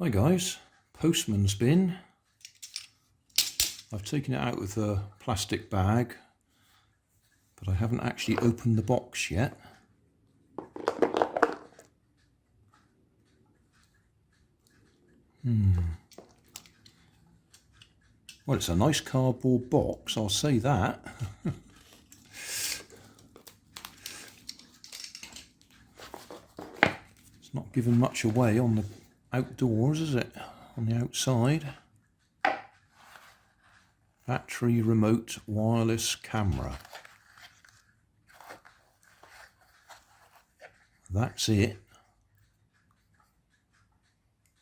Hi guys, postman's bin. I've taken it out with a plastic bag, but I haven't actually opened the box yet. Well, it's a nice cardboard box, I'll say that. It's not giving much away on the outdoors, is it? On the outside. Battery remote wireless camera. That's it.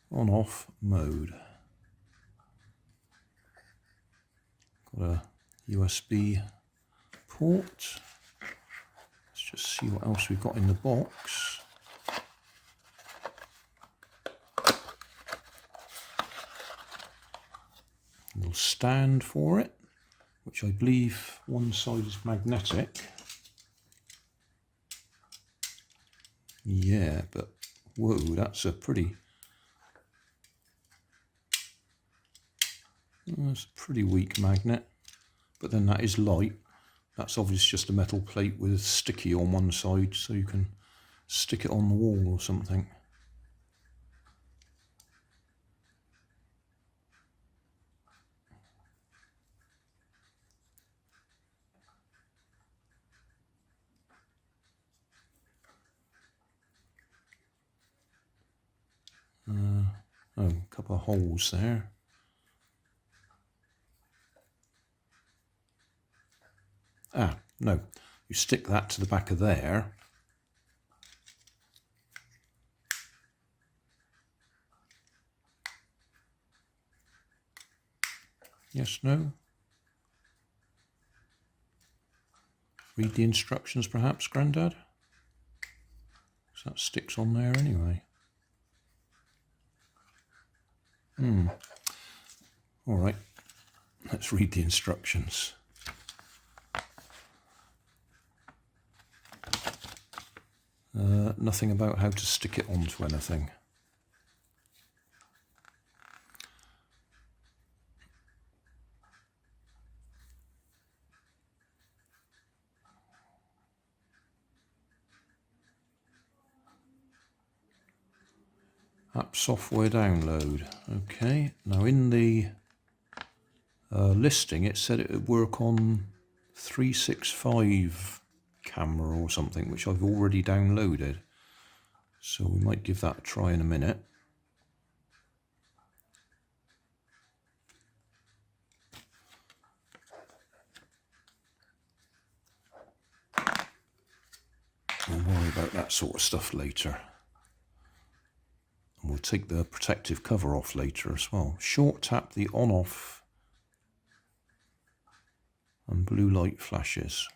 On-off mode. Got a USB port. Let's just see what else we've got in the box. A little stand for it, which I believe one side is magnetic. Yeah, but whoa, that's a pretty weak magnet. But then that is light. That's obviously just a metal plate with sticky on one side, so you can stick it on the wall or something. Oh, a couple of holes there. Ah, no, you stick that to the back of there. Yes, no? Read the instructions perhaps, Grandad? Because that sticks on there anyway. All right, let's read the instructions. Nothing about how to stick it onto anything. App software download. Okay, now in the listing it said it would work on 365 camera or something, which I've already downloaded. So we might give that a try in a minute. We'll worry about that sort of stuff later. And we'll take the protective cover off later as well. Short tap the on-off and blue light flashes.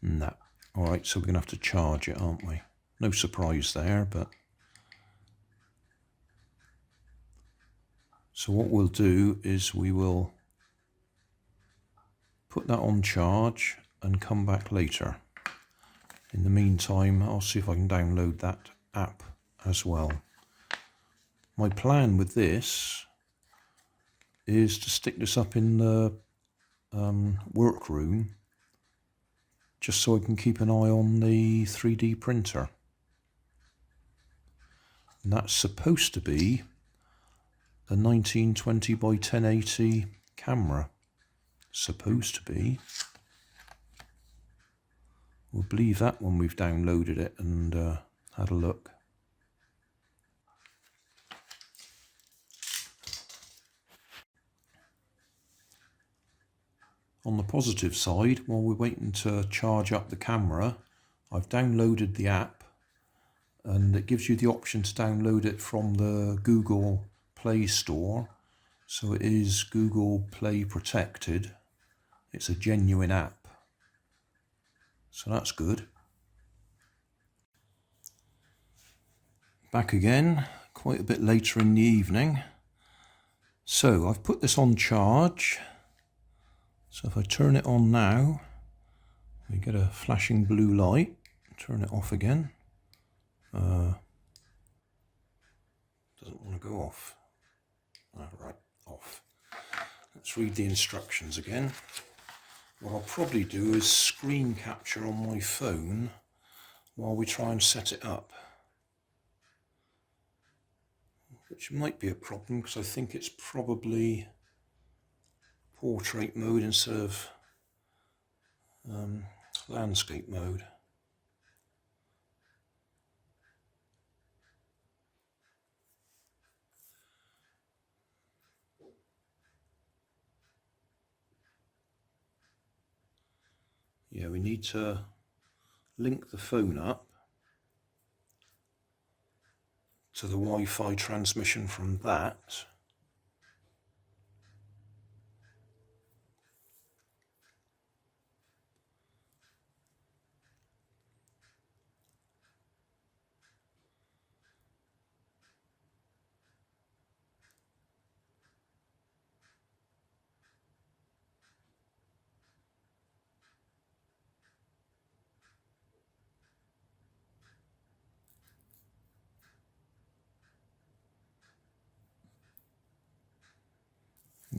No. Alright, so we're going to have to charge it, aren't we? No surprise there, but... So what we'll do is we will put that on charge and come back later. In the meantime, I'll see if I can download that app as well. My plan with this is to stick this up in the workroom, just so I can keep an eye on the 3D printer. And that's supposed to be a 1920 by 1080 camera. Supposed to be. We'll believe that when we've downloaded it and had a look. On the positive side, while we're waiting to charge up the camera, I've downloaded the app, and it gives you the option to download it from the Google Play Store. So it is Google Play protected. It's a genuine app. So that's good. Back again, quite a bit later in the evening. So I've put this on charge. So if I turn it on now, we get a flashing blue light. Turn it off again. Doesn't Doesn't want to go off. Right, off. Let's read the instructions again. What I'll probably do is screen capture on my phone while we try and set it up. Which might be a problem because I think it's probably portrait mode instead of landscape mode. Yeah, we need to link the phone up to the Wi-Fi transmission from that.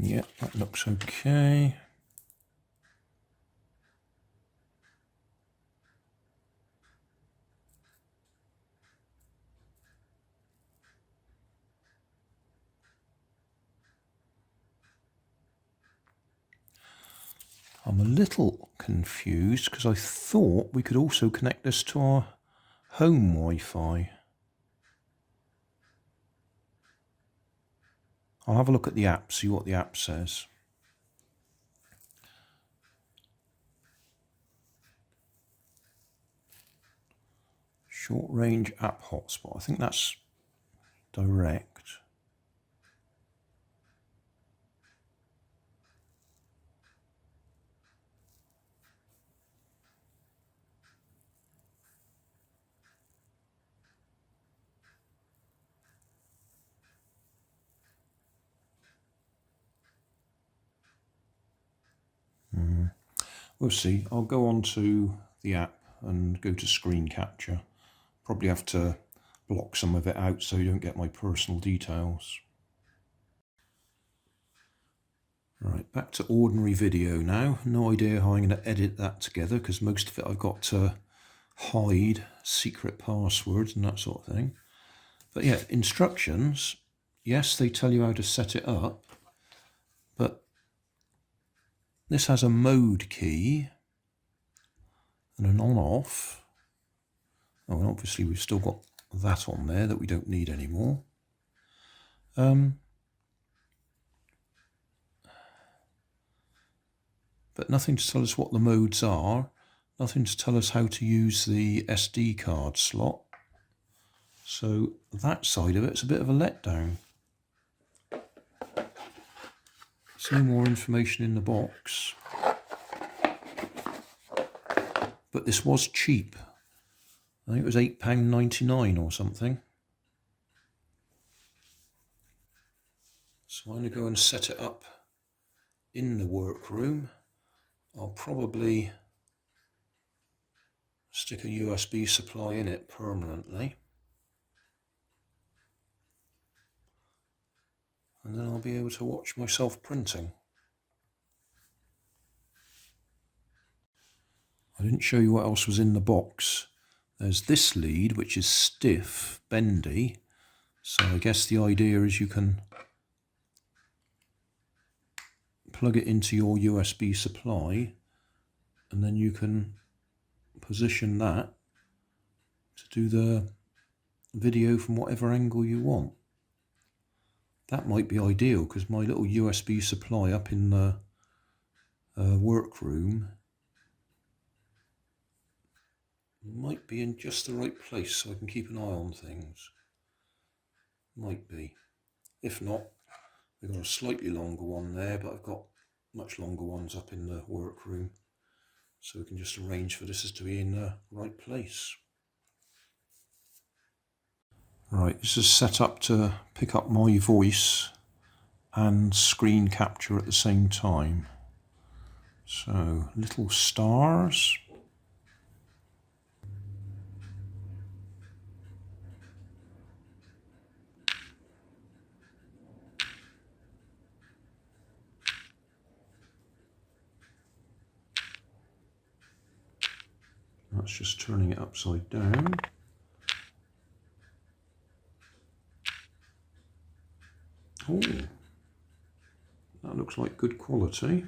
Yeah, that looks okay. I'm a little confused because I thought we could also connect this to our home Wi-Fi. I'll have a look at the app, see what the app says. Short range app hotspot. I think that's direct. We'll see. I'll go on to the app and go to screen capture. Probably have to block some of it out so you don't get my personal details. Right, back to ordinary video now. No idea how I'm going to edit that together because most of it I've got to hide secret passwords and that sort of thing. But yeah, instructions, yes, they tell you how to set it up, but this has a mode key and an on-off. Oh, and obviously we've still got that on there that we don't need anymore. But nothing to tell us what the modes are, nothing to tell us how to use the SD card slot. So that side of it's a bit of a letdown. There's no more information in the box. But this was cheap. I think it was £8.99 or something. So I'm going to go and set it up in the workroom. I'll probably stick a USB supply in it permanently. And then I'll be able to watch myself printing. I didn't show you what else was in the box. There's this lead, which is stiff, bendy. So I guess the idea is you can plug it into your USB supply and then you can position that to do the video from whatever angle you want. That might be ideal because my little USB supply up in the workroom might be in just the right place so I can keep an eye on things. Might be. If not, we've got a slightly longer one there, but I've got much longer ones up in the workroom. So we can just arrange for this to be in the right place. Right, this is set up to pick up my voice and screen capture at the same time. So, little stars. That's just turning it upside down. Oh, that looks like good quality.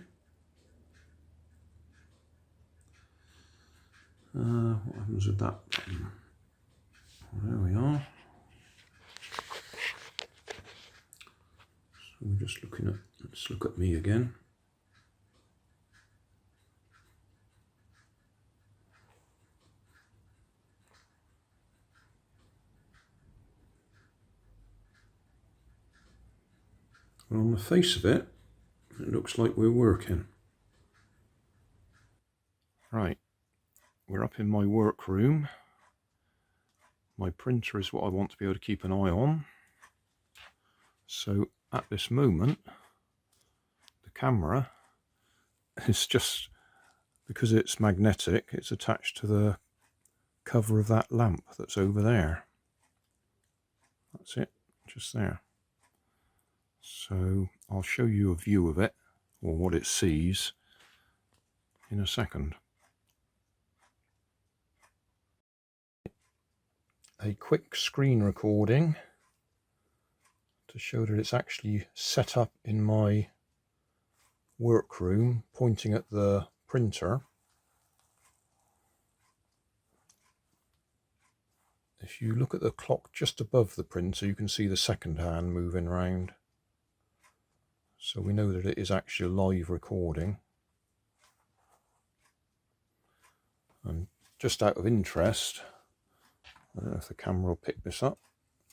What happens with that button? There we are. So we're just looking at, let's look at me again. Well, on the face of it, it looks like we're working. Right, we're up in my workroom. My printer is what I want to be able to keep an eye on. So at this moment, the camera is just, because it's magnetic, it's attached to the cover of that lamp that's over there. That's it, just there. So I'll show you a view of it, or what it sees, in a second. A quick screen recording to show that it's actually set up in my workroom, pointing at the printer. If you look at the clock just above the printer, you can see the second hand moving around. So we know that it is actually a live recording. And just out of interest, I don't know if the camera will pick this up.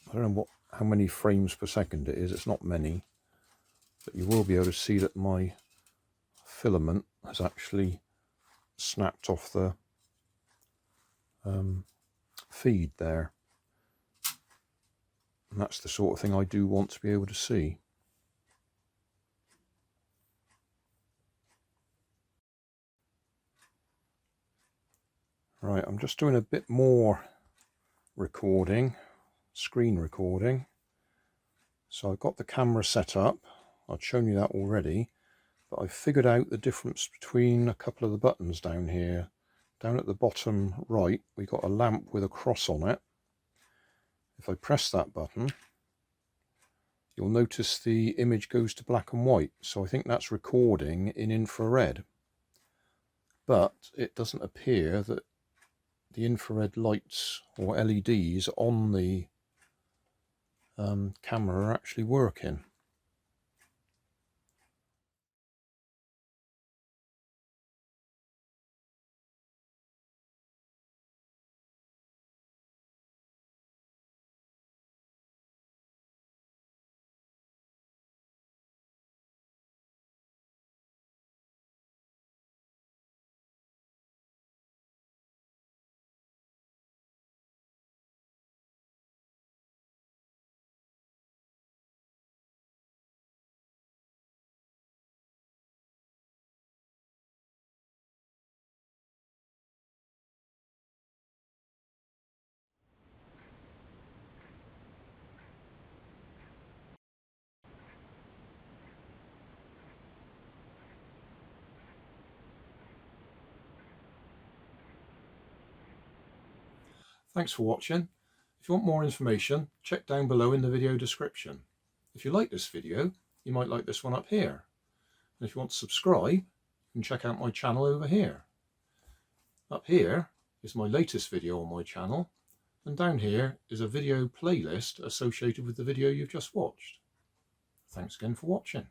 I don't know how many frames per second it is. It's not many, but you will be able to see that my filament has actually snapped off the feed there. And that's the sort of thing I do want to be able to see. Right, I'm just doing a bit more recording, screen recording. So I've got the camera set up. I've shown you that already, but I've figured out the difference between a couple of the buttons down here. Down at the bottom right, we've got a lamp with a cross on it. If I press that button, you'll notice the image goes to black and white. So I think that's recording in infrared. But it doesn't appear that the infrared lights or LEDs on the camera are actually working. Thanks for watching. If you want more information, check down below in the video description. If you like this video, you might like this one up here. And if you want to subscribe, you can check out my channel over here. Up here is my latest video on my channel, and down here is a video playlist associated with the video you've just watched. Thanks again for watching.